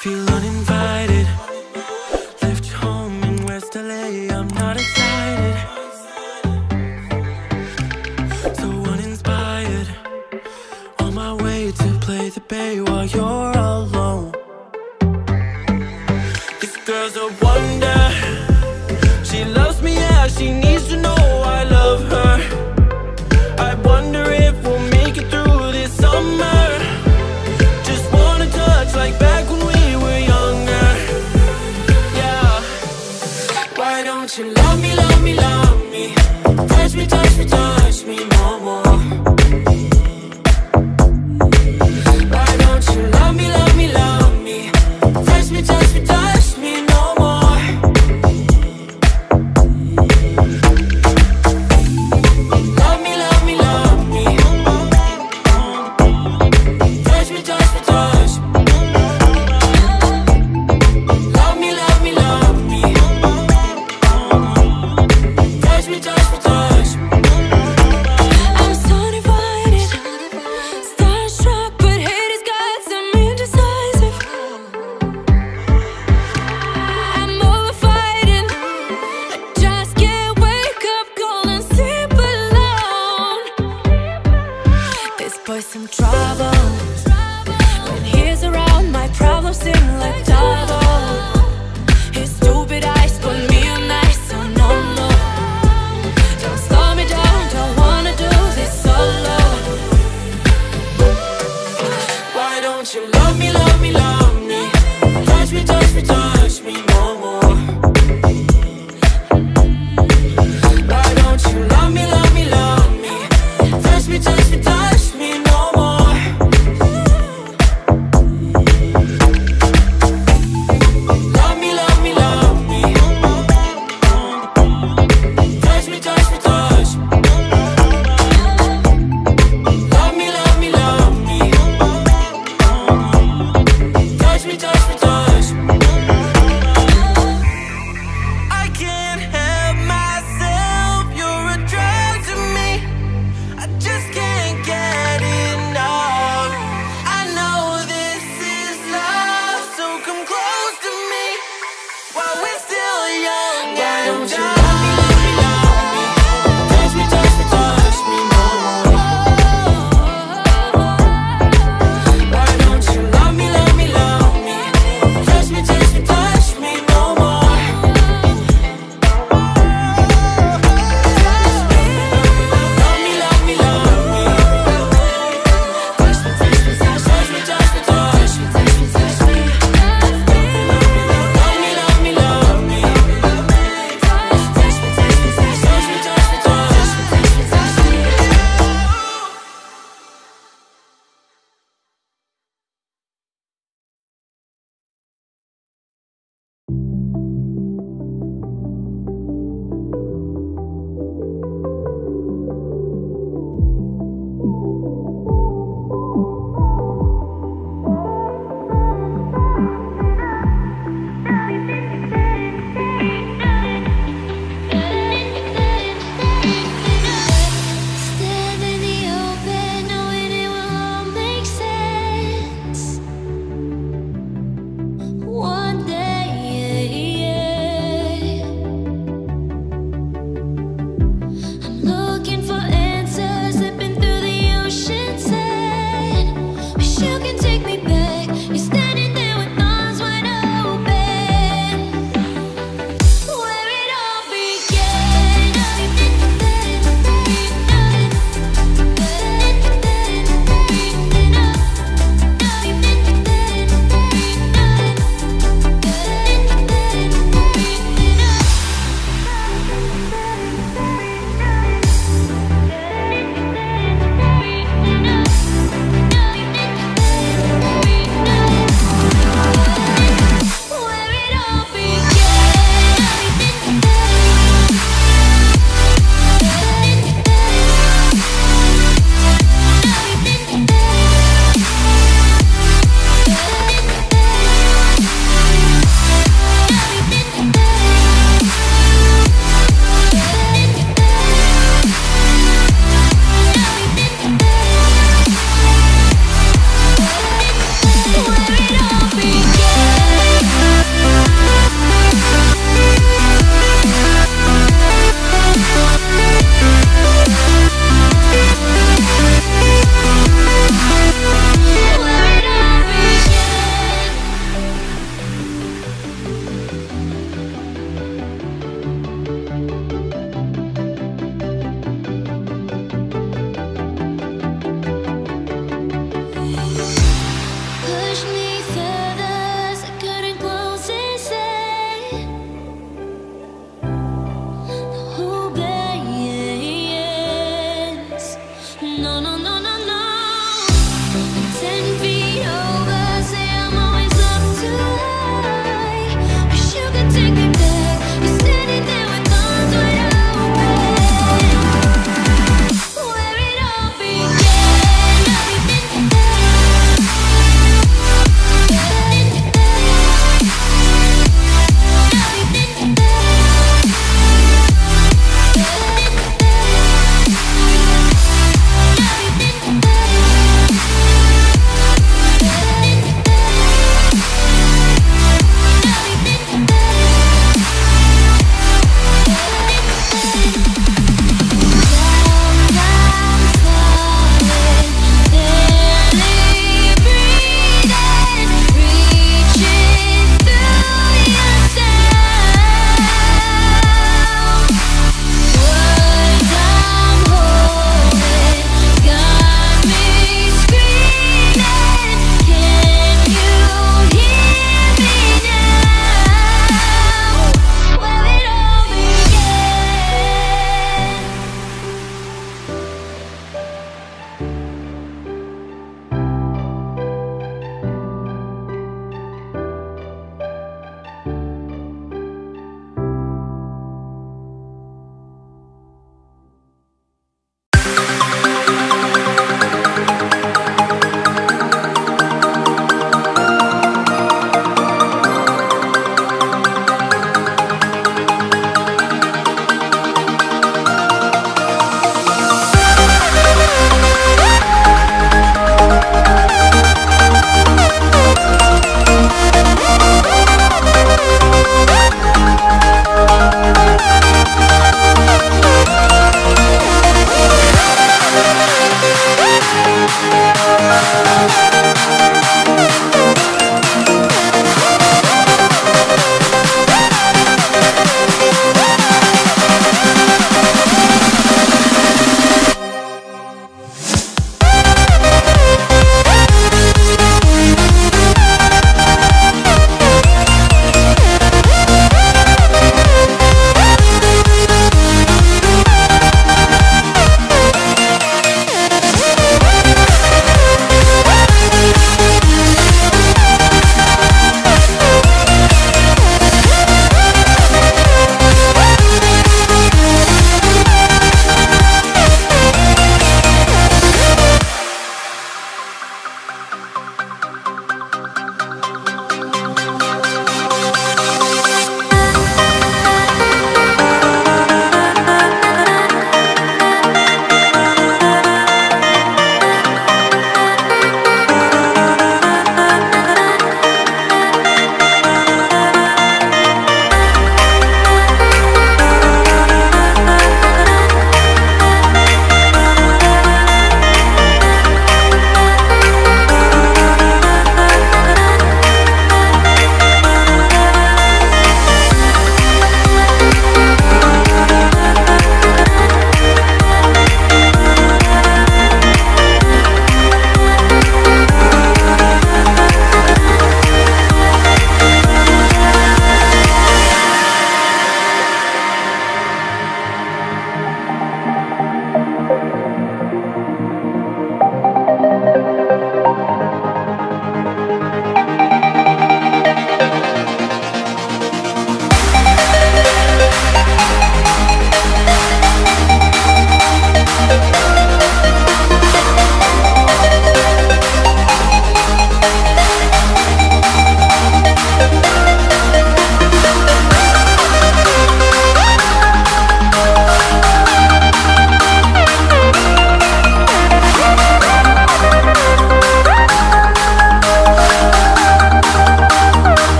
Feel uninvited. Left home in West LA, I'm not excited. So uninspired. On my way to play the bay while you're alone. This girl's a wonder. She loves me, yeah, she needs to know I love her. I wonder if we'll make it through this summer. Just wanna touch like back when we were younger. Yeah. Why don't you love me, love me, love me? Touch me, touch me, touch me no more. Why don't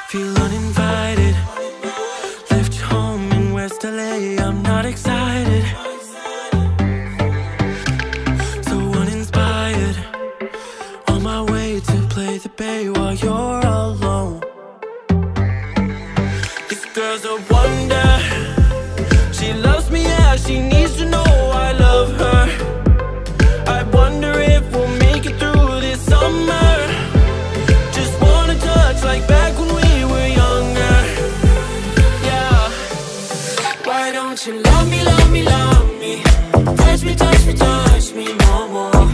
Feel uninvited. Left you home in West LA. I'm not excited. So uninspired. On my way to play the bay while you're alone. This girl's a wonder. She loves me, yeah, she needs to know I love her. I wonder if we'll make it through this summer. Just wanna touch like back when we were younger. Yeah. Why don't you love me, love me, love me? Touch me, touch me, touch me no more.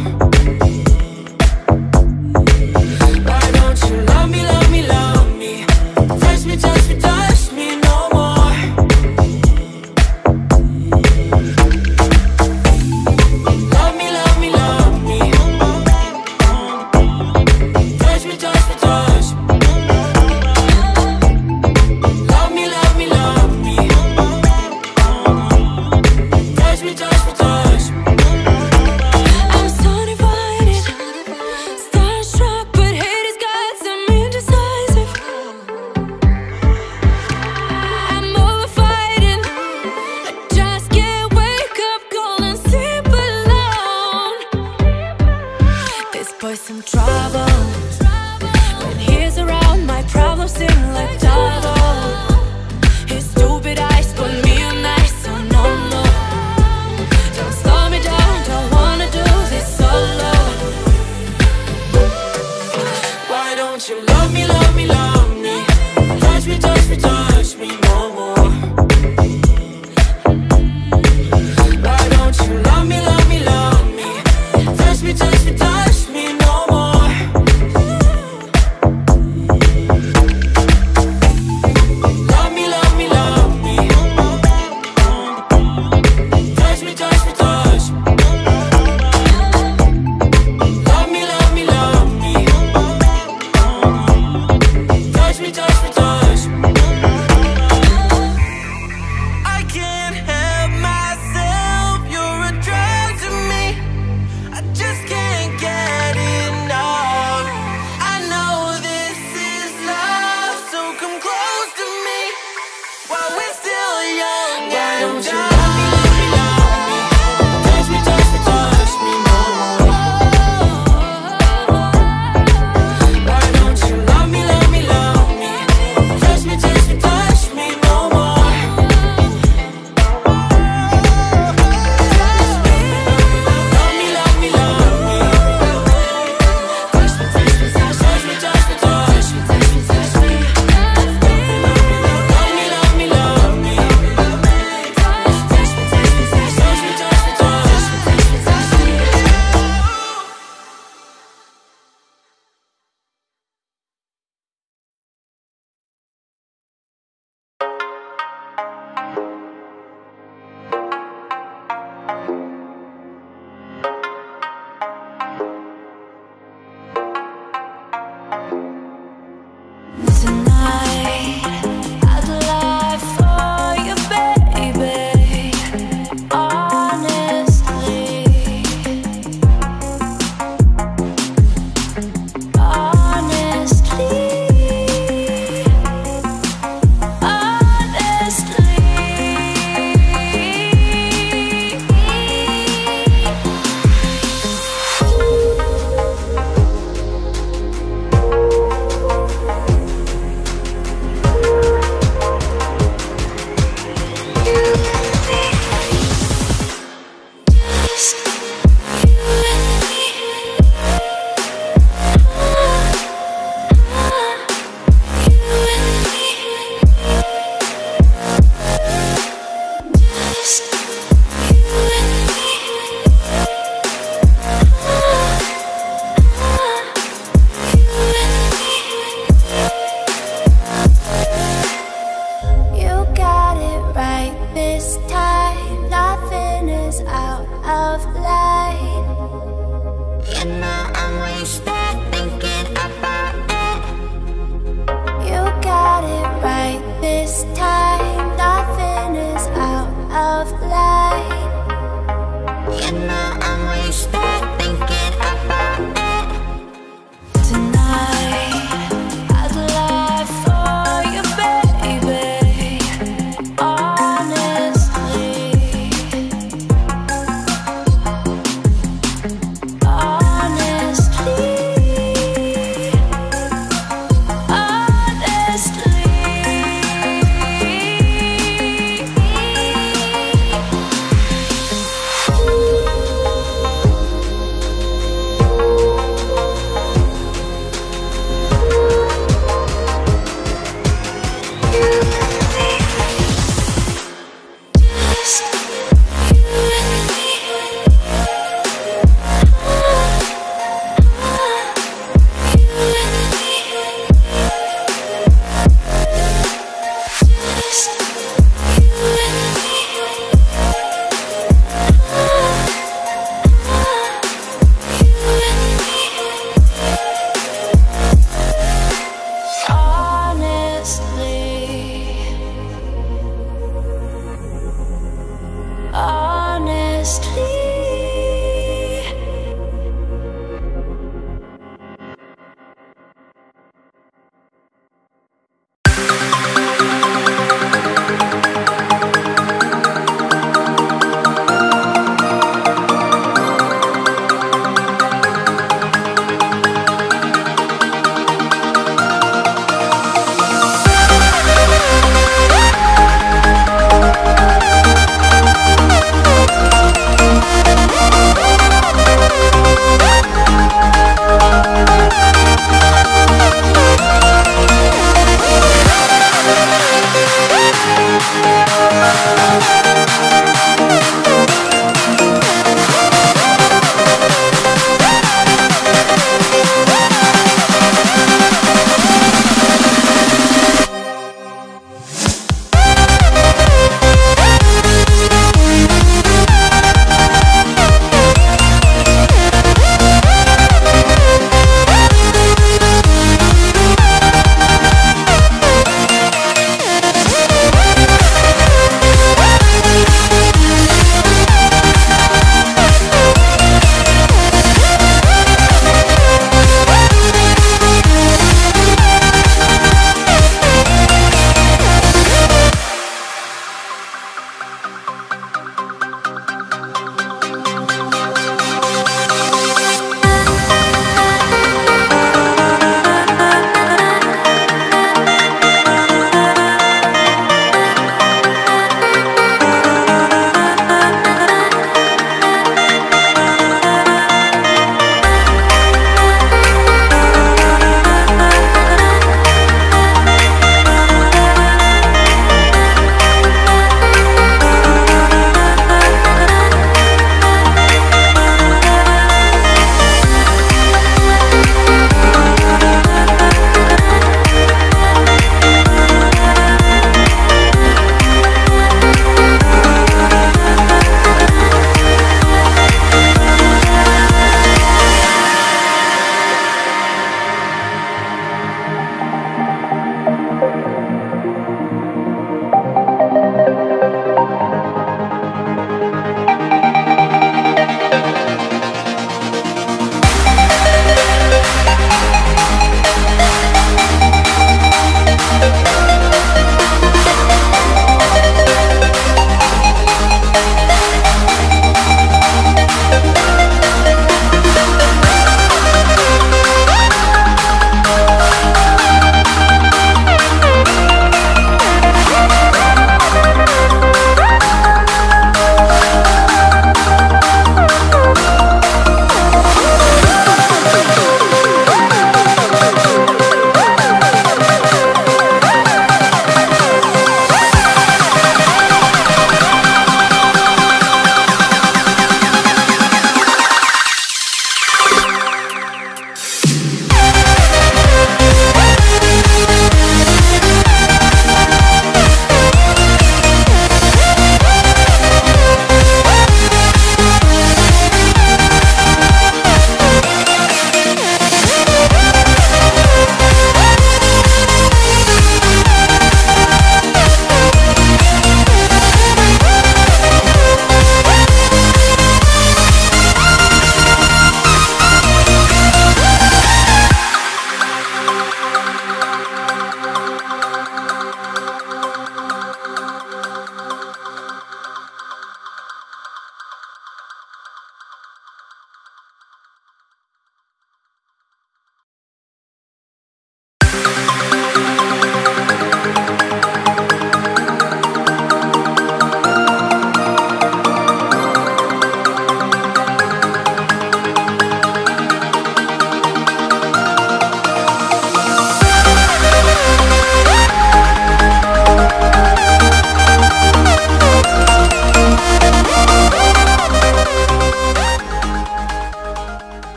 Why don't you love me, love me, love me? Touch me, touch me, touch me no more. Love me, love me, love me. Touch me, touch me, touch me. Love me, love me, love me. Touch me, touch me, touch me. I'm so divided, starstruck, but hate has got some indecisive. I'm over fighting. I just can't wake up cold and sleep alone. This boy's some trouble. When he's around, my problems seem like double. His stupid eyes put me on ice, so no, no. Don't slow me down, don't wanna do this solo. Why don't you love me, love me, love me? Touch me, touch me, touch me no more. Why don't you love me, love me, love me? Touch me, touch me, touch me no more. Love me, love me, love me. Touch me, touch me, touch me. Love me, love me, love me. Touch me, touch me, touch me. I can't help myself, you're a drug to me. I just can't get enough. I know this is love, so come close to me while we're still young and dumb.